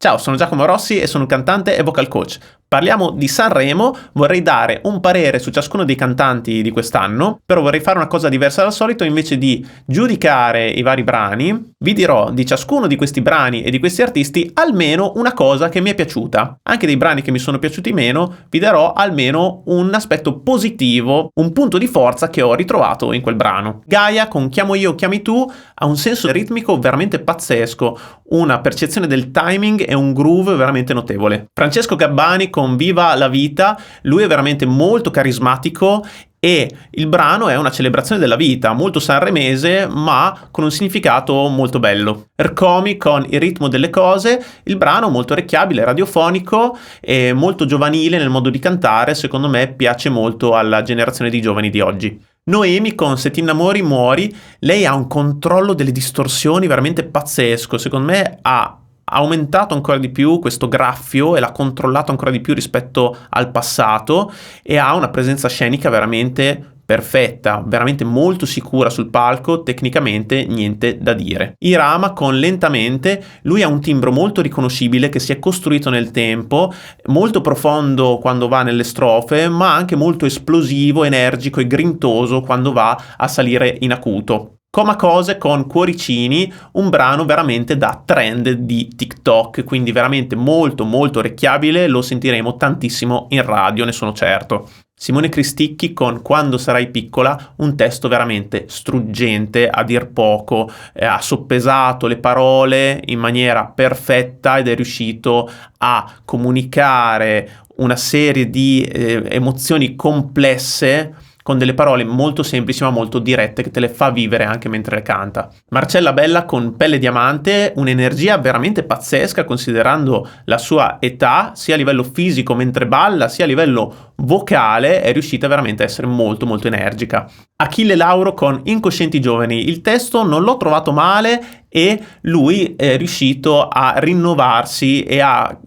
Ciao, sono Giacomo Rossi e sono un cantante e vocal coach. Parliamo di Sanremo, vorrei dare un parere su ciascuno dei cantanti di quest'anno, però vorrei fare una cosa diversa dal solito. Invece di giudicare i vari brani, vi dirò di ciascuno di questi brani e di questi artisti almeno una cosa che mi è piaciuta. Anche dei brani che mi sono piaciuti meno, vi darò almeno un aspetto positivo, un punto di forza che ho ritrovato in quel brano. Gaia con Chiamo io, chiami tu ha un senso ritmico veramente pazzesco, una percezione del timing e un groove veramente notevole. Francesco Gabbani con Viva la vita, lui è veramente molto carismatico e il brano è una celebrazione della vita, molto sanremese ma con un significato molto bello. Ercomi con Il ritmo delle cose, il brano molto orecchiabile, radiofonico e molto giovanile nel modo di cantare, secondo me piace molto alla generazione di giovani di oggi. Noemi con Se ti innamori muori, lei ha un controllo delle distorsioni veramente pazzesco, secondo me ha aumentato ancora di più questo graffio e l'ha controllato ancora di più rispetto al passato e ha una presenza scenica veramente perfetta, veramente molto sicura sul palco, tecnicamente niente da dire. Irama con Lentamente, lui ha un timbro molto riconoscibile che si è costruito nel tempo, molto profondo quando va nelle strofe, ma anche molto esplosivo, energico e grintoso quando va a salire in acuto. Coma Cose con Cuoricini, un brano veramente da trend di TikTok, quindi veramente molto molto orecchiabile, lo sentiremo tantissimo in radio, ne sono certo. Simone Cristicchi con Quando sarai piccola, un testo veramente struggente a dir poco, ha soppesato le parole in maniera perfetta ed è riuscito a comunicare una serie di emozioni complesse con delle parole molto semplici ma molto dirette che te le fa vivere anche mentre le canta. Marcella Bella con Pelle Diamante, un'energia veramente pazzesca considerando la sua età, sia a livello fisico mentre balla, sia a livello vocale, è riuscita veramente a essere molto molto energica. Achille Lauro con Incoscienti giovani, il testo non l'ho trovato male e lui è riuscito a rinnovarsi e a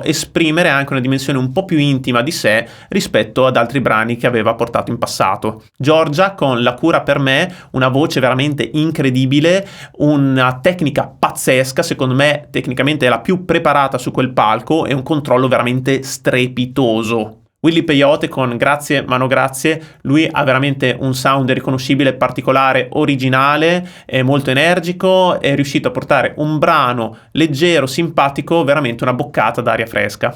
esprimere anche una dimensione un po' più intima di sé rispetto ad altri brani che aveva portato in passato. Giorgia con La cura per me, una voce veramente incredibile, una tecnica pazzesca, secondo me tecnicamente è la più preparata su quel palco e un controllo veramente strepitoso. Willy Peyote con Grazie ma no grazie, lui ha veramente un sound riconoscibile, particolare, originale, è molto energico, è riuscito a portare un brano leggero, simpatico, veramente una boccata d'aria fresca.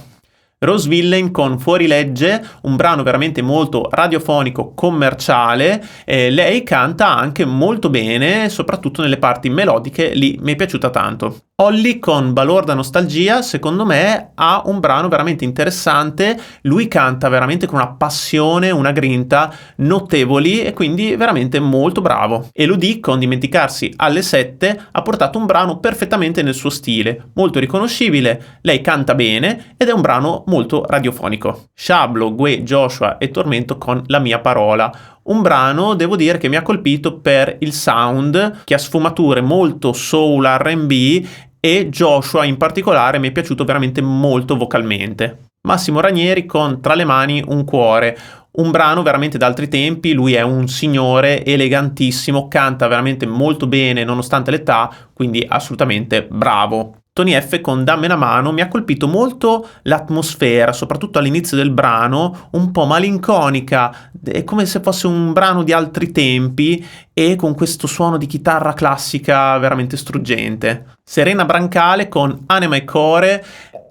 Rose Villain con Fuorilegge, un brano veramente molto radiofonico, commerciale, lei canta anche molto bene, soprattutto nelle parti melodiche, lì mi è piaciuta tanto. Olly con Balorda Nostalgia, secondo me ha un brano veramente interessante, lui canta veramente con una passione, una grinta notevoli e quindi veramente molto bravo. Elodie con Dimenticarsi alle 7 ha portato un brano perfettamente nel suo stile, molto riconoscibile, lei canta bene ed è un brano molto radiofonico. Shablo, Gue, Joshua e Tormento con La mia parola, un brano, devo dire, che mi ha colpito per il sound, che ha sfumature molto soul, R&B, e Joshua in particolare mi è piaciuto veramente molto vocalmente. Massimo Ranieri con Tra le mani un cuore, un brano veramente d'altri tempi, lui è un signore elegantissimo, canta veramente molto bene nonostante l'età, quindi assolutamente bravo. Tony F con Dammi una mano mi ha colpito molto l'atmosfera, soprattutto all'inizio del brano, un po' malinconica, è come se fosse un brano di altri tempi e con questo suono di chitarra classica veramente struggente. Serena Brancale con Anima e Core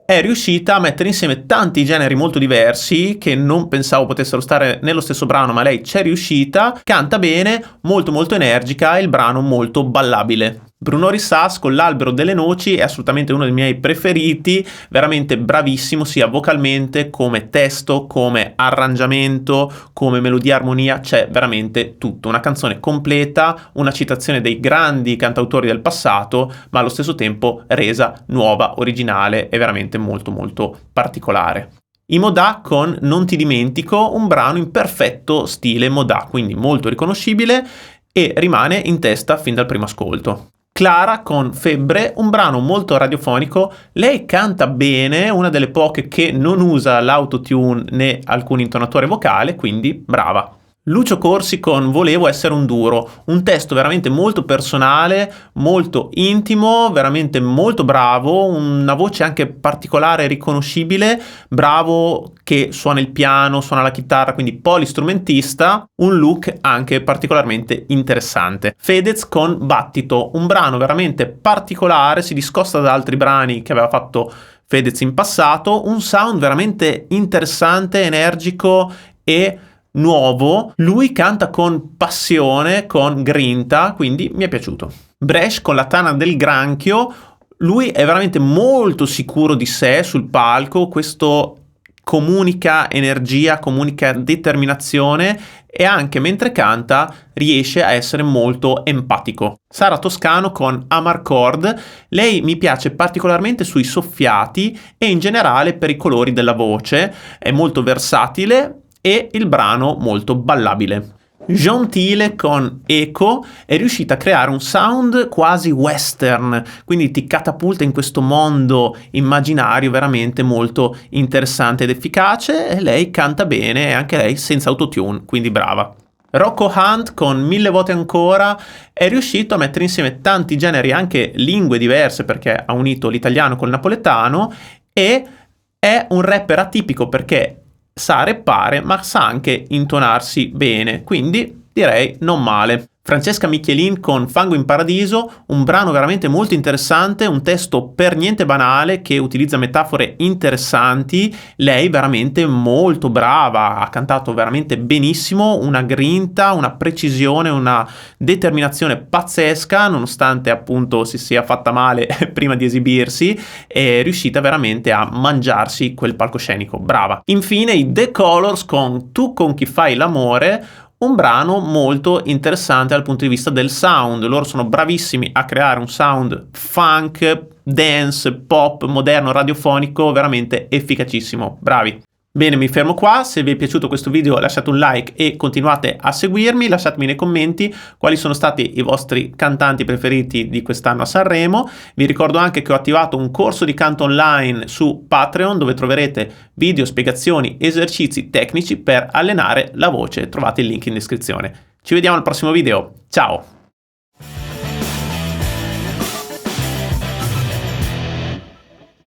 è riuscita a mettere insieme tanti generi molto diversi che non pensavo potessero stare nello stesso brano, ma lei c'è riuscita, canta bene, molto molto energica e il brano molto ballabile. Bruno Rissas con L'albero delle noci è assolutamente uno dei miei preferiti, veramente bravissimo sia vocalmente come testo, come arrangiamento, come melodia, armonia, c'è veramente tutto, una canzone completa, una citazione dei grandi cantautori del passato, ma allo stesso tempo resa nuova, originale e veramente molto molto particolare. I Modà con Non ti dimentico, un brano in perfetto stile Modà, quindi molto riconoscibile e rimane in testa fin dal primo ascolto. Clara con Febbre, un brano molto radiofonico, lei canta bene, una delle poche che non usa l'autotune né alcun intonatore vocale, quindi brava. Lucio Corsi con Volevo essere un duro, un testo veramente molto personale, molto intimo, veramente molto bravo, una voce anche particolare e riconoscibile, bravo che suona il piano, suona la chitarra, quindi polistrumentista, un look anche particolarmente interessante. Fedez con Battito, un brano veramente particolare, si discosta da altri brani che aveva fatto Fedez in passato, un sound veramente interessante, energico e nuovo. Lui canta con passione, con grinta, quindi mi è piaciuto. Bresh con la tana del granchio, lui è veramente molto sicuro di sé sul palco, questo comunica energia, comunica determinazione e anche mentre canta riesce a essere molto empatico. Sara Toscano con Amarcord, lei mi piace particolarmente sui soffiati e in generale per i colori della voce, è molto versatile e il brano molto ballabile. Gentile con Echo è riuscita a creare un sound quasi western, quindi ti catapulta in questo mondo immaginario veramente molto interessante ed efficace e lei canta bene e anche lei senza autotune, quindi brava. Rocco Hunt con Mille volte ancora è riuscito a mettere insieme tanti generi, anche lingue diverse perché ha unito l'italiano col napoletano e è un rapper atipico perché sa rappare ma sa anche intonarsi bene, quindi direi non male. Francesca Michelin con Fango in Paradiso, un brano veramente molto interessante, un testo per niente banale che utilizza metafore interessanti, lei veramente molto brava, ha cantato veramente benissimo, una grinta, una precisione, una determinazione pazzesca, nonostante appunto si sia fatta male prima di esibirsi, è riuscita veramente a mangiarsi quel palcoscenico, brava. Infine i The Colors con Tu con chi fai l'amore, un brano molto interessante dal punto di vista del sound. Loro sono bravissimi a creare un sound funk, dance, pop, moderno, radiofonico, veramente efficacissimo. Bravi. Bene, mi fermo qua. Se vi è piaciuto questo video lasciate un like e continuate a seguirmi. Lasciatemi nei commenti quali sono stati i vostri cantanti preferiti di quest'anno a Sanremo. Vi ricordo anche che ho attivato un corso di canto online su Patreon dove troverete video, spiegazioni, esercizi tecnici per allenare la voce. Trovate il link in descrizione. Ci vediamo al prossimo video. Ciao!